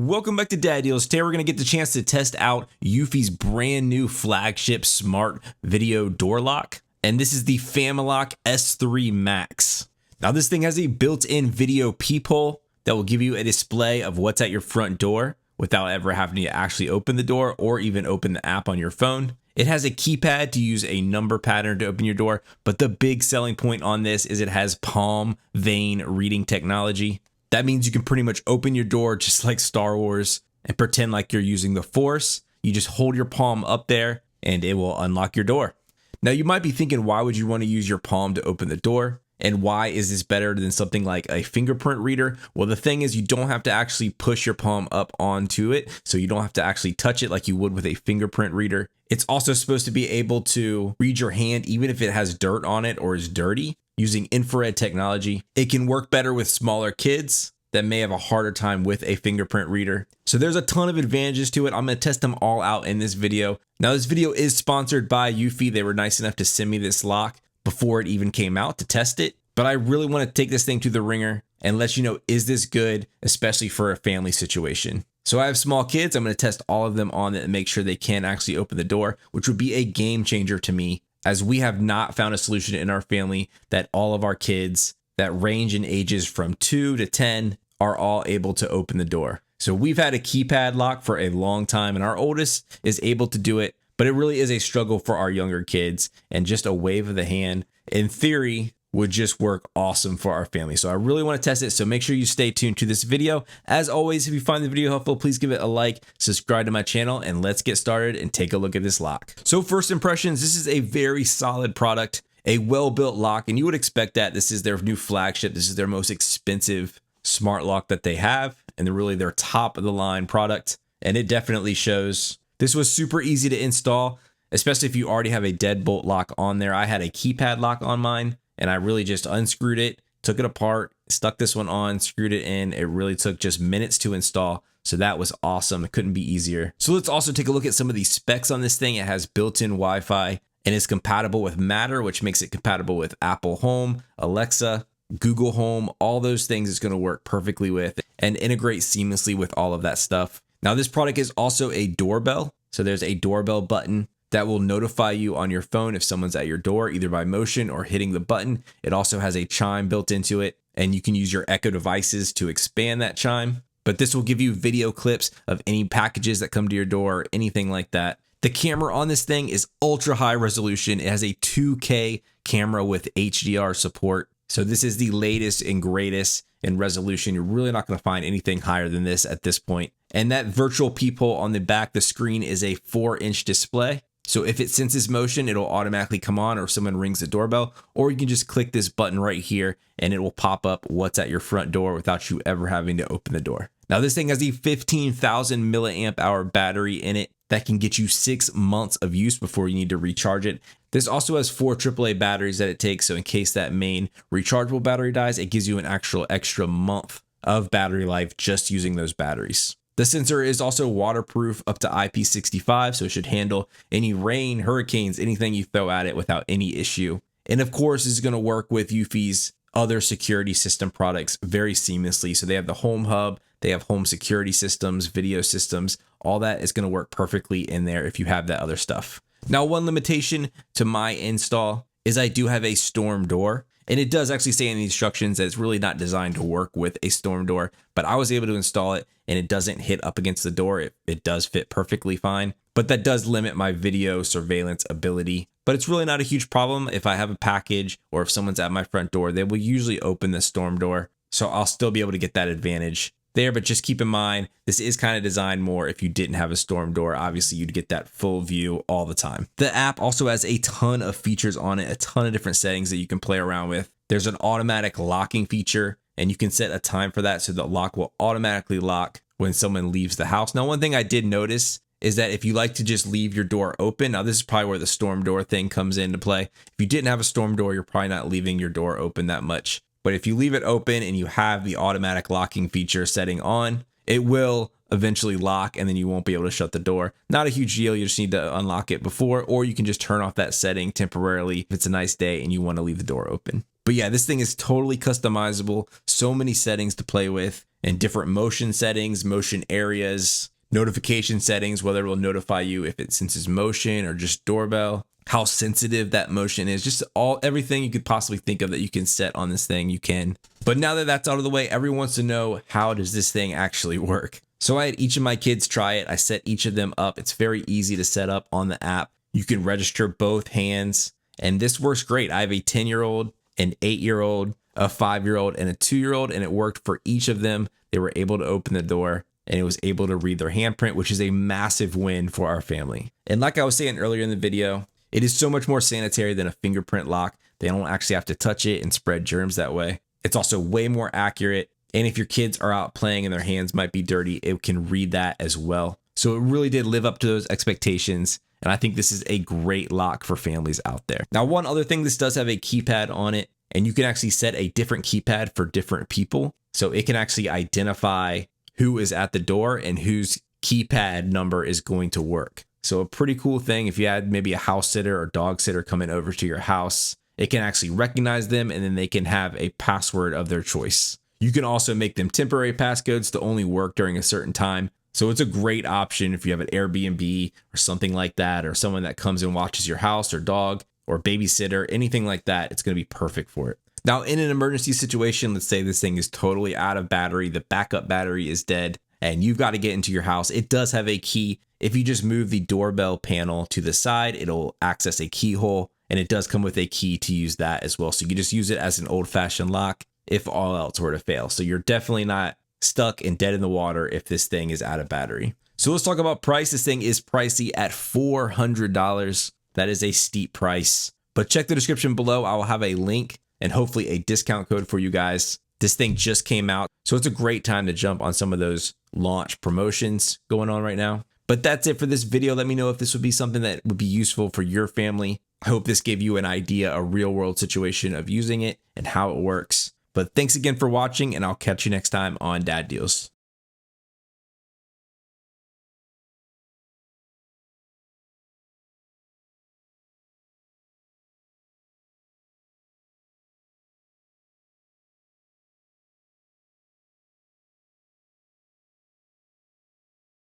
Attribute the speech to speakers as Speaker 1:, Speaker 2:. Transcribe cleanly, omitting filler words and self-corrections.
Speaker 1: Welcome back to Dad Deals. Today we're going to get the chance to test out eufy's brand new flagship smart video door lock. And this is the FamiLock S3 Max. Now this thing has a built-in video peephole that will give you a display of what's at your front door without ever having to actually open the door or even open the app on your phone. It has a keypad to use a number pattern to open your door, but the big selling point on this is it has palm vein reading technology. That means you can pretty much open your door just like Star Wars and pretend like you're using the Force. You just hold your palm up there and it will unlock your door. Now you might be thinking, why would you want to use your palm to open the door? And why is this better than something like a fingerprint reader? Well, the thing is you don't have to actually push your palm up onto it, so you don't have to actually touch it like you would with a fingerprint reader. It's also supposed to be able to read your hand even if it has dirt on it or is dirty. Using infrared technology, it can work better with smaller kids that may have a harder time with a fingerprint reader. So there's a ton of advantages to it. I'm going to test them all out in this video. Now this video is sponsored by eufy. They were nice enough to send me this lock before it even came out to test it. But I really want to take this thing to the ringer and let you know, is this good, especially for a family situation? So I have small kids. I'm going to test all of them on it and make sure they can actually open the door, which would be a game changer to me, as we have not found a solution in our family that all of our kids that range in ages from 2 to 10 are all able to open the door. So we've had a keypad lock for a long time and our oldest is able to do it, but it really is a struggle for our younger kids, and just a wave of the hand in theory would just work awesome for our family. So I really want to test it. So make sure you stay tuned to this video. As always, if you find the video helpful, please give it a like, subscribe to my channel, and let's get started and take a look at this lock. So first impressions, this is a very solid product, a well-built lock, and you would expect that. This is their new flagship. This is their most expensive smart lock that they have, and they're really their top of the line product. And it definitely shows. This was super easy to install, especially if you already have a deadbolt lock on there. I had a keypad lock on mine, and I really just unscrewed it, took it apart, stuck this one on, screwed it in. It really took just minutes to install. So that was awesome. It couldn't be easier. So let's also take a look at some of the specs on this thing. It has built-in Wi-Fi and is compatible with Matter, which makes it compatible with Apple Home, Alexa, Google Home, all those things it's going to work perfectly with and integrate seamlessly with all of that stuff. Now this product is also a doorbell. So there's a doorbell button that will notify you on your phone if someone's at your door, either by motion or hitting the button. It also has a chime built into it, and you can use your Echo devices to expand that chime. But this will give you video clips of any packages that come to your door or anything like that. The camera on this thing is ultra high resolution. It has a 2K camera with HDR support. So this is the latest and greatest in resolution. You're really not going to find anything higher than this at this point. And that virtual peephole on the back, the screen is a 4-inch display. So if it senses motion, it'll automatically come on, or if someone rings the doorbell, or you can just click this button right here and it will pop up what's at your front door without you ever having to open the door. Now this thing has a 15,000 milliamp hour battery in it that can get you 6 months of use before you need to recharge it. This also has 4 AAA batteries that it takes. So in case that main rechargeable battery dies, it gives you an actual extra month of battery life just using those batteries. The sensor is also waterproof up to IP65, so it should handle any rain, hurricanes, anything you throw at it without any issue. And of course, this is going to work with eufy's other security system products very seamlessly. So they have the home hub, they have home security systems, video systems, all that is going to work perfectly in there if you have that other stuff. Now, one limitation to my install is I do have a storm door. And it does actually say in the instructions that it's really not designed to work with a storm door, but I was able to install it and it doesn't hit up against the door. It does fit perfectly fine, but that does limit my video surveillance ability. But it's really not a huge problem. If I have a package or if someone's at my front door, they will usually open the storm door. So I'll still be able to get that advantage there, but just keep in mind, this is kind of designed more if you didn't have a storm door. Obviously, you'd get that full view all the time. The app also has a ton of features on it, a ton of different settings that you can play around with. There's an automatic locking feature, and you can set a time for that so the lock will automatically lock when someone leaves the house. Now, one thing I did notice is that if you like to just leave your door open, now this is probably where the storm door thing comes into play. If you didn't have a storm door, you're probably not leaving your door open that much. But if you leave it open and you have the automatic locking feature setting on, it will eventually lock and then you won't be able to shut the door. Not a huge deal. You just need to unlock it before, or you can just turn off that setting temporarily if it's a nice day and you want to leave the door open. But yeah, this thing is totally customizable. So many settings to play with. and different motion settings, motion areas, notification settings, whether it will notify you if it senses motion or just doorbell, how sensitive that motion is, just everything you could possibly think of that you can set on this thing, you can. But now that that's out of the way, everyone wants to know, how does this thing actually work? So I had each of my kids try it. I set each of them up. It's very easy to set up on the app. You can register both hands, and this works great. I have a 10-year-old, an 8-year-old, a 5-year-old, and a 2-year-old, and it worked for each of them. They were able to open the door, and it was able to read their handprint, which is a massive win for our family. And like I was saying earlier in the video, it is so much more sanitary than a fingerprint lock. They don't actually have to touch it and spread germs that way. It's also way more accurate. And if your kids are out playing and their hands might be dirty, it can read that as well. So it really did live up to those expectations. And I think this is a great lock for families out there. Now, one other thing, this does have a keypad on it, and you can actually set a different keypad for different people. So it can actually identify who is at the door and whose keypad number is going to work. So a pretty cool thing, if you had maybe a house sitter or dog sitter coming over to your house, it can actually recognize them, and then they can have a password of their choice. You can also make them temporary passcodes to only work during a certain time. So it's a great option if you have an Airbnb or something like that, or someone that comes and watches your house or dog or babysitter, anything like that. It's going to be perfect for it. Now, in an emergency situation, let's say this thing is totally out of battery, the backup battery is dead, and you've got to get into your house. It does have a key. If you just move the doorbell panel to the side, it'll access a keyhole, and it does come with a key to use that as well. So you just use it as an old-fashioned lock if all else were to fail. So you're definitely not stuck and dead in the water if this thing is out of battery. So let's talk about price. This thing is pricey at $400. That is a steep price, but check the description below. I will have a link and hopefully a discount code for you guys. This thing just came out, so it's a great time to jump on some of those launch promotions going on right now. But that's it for this video. Let me know if this would be something that would be useful for your family. I hope this gave you an idea, a real world situation of using it and how it works. But thanks again for watching, and I'll catch you next time on Dad Deals.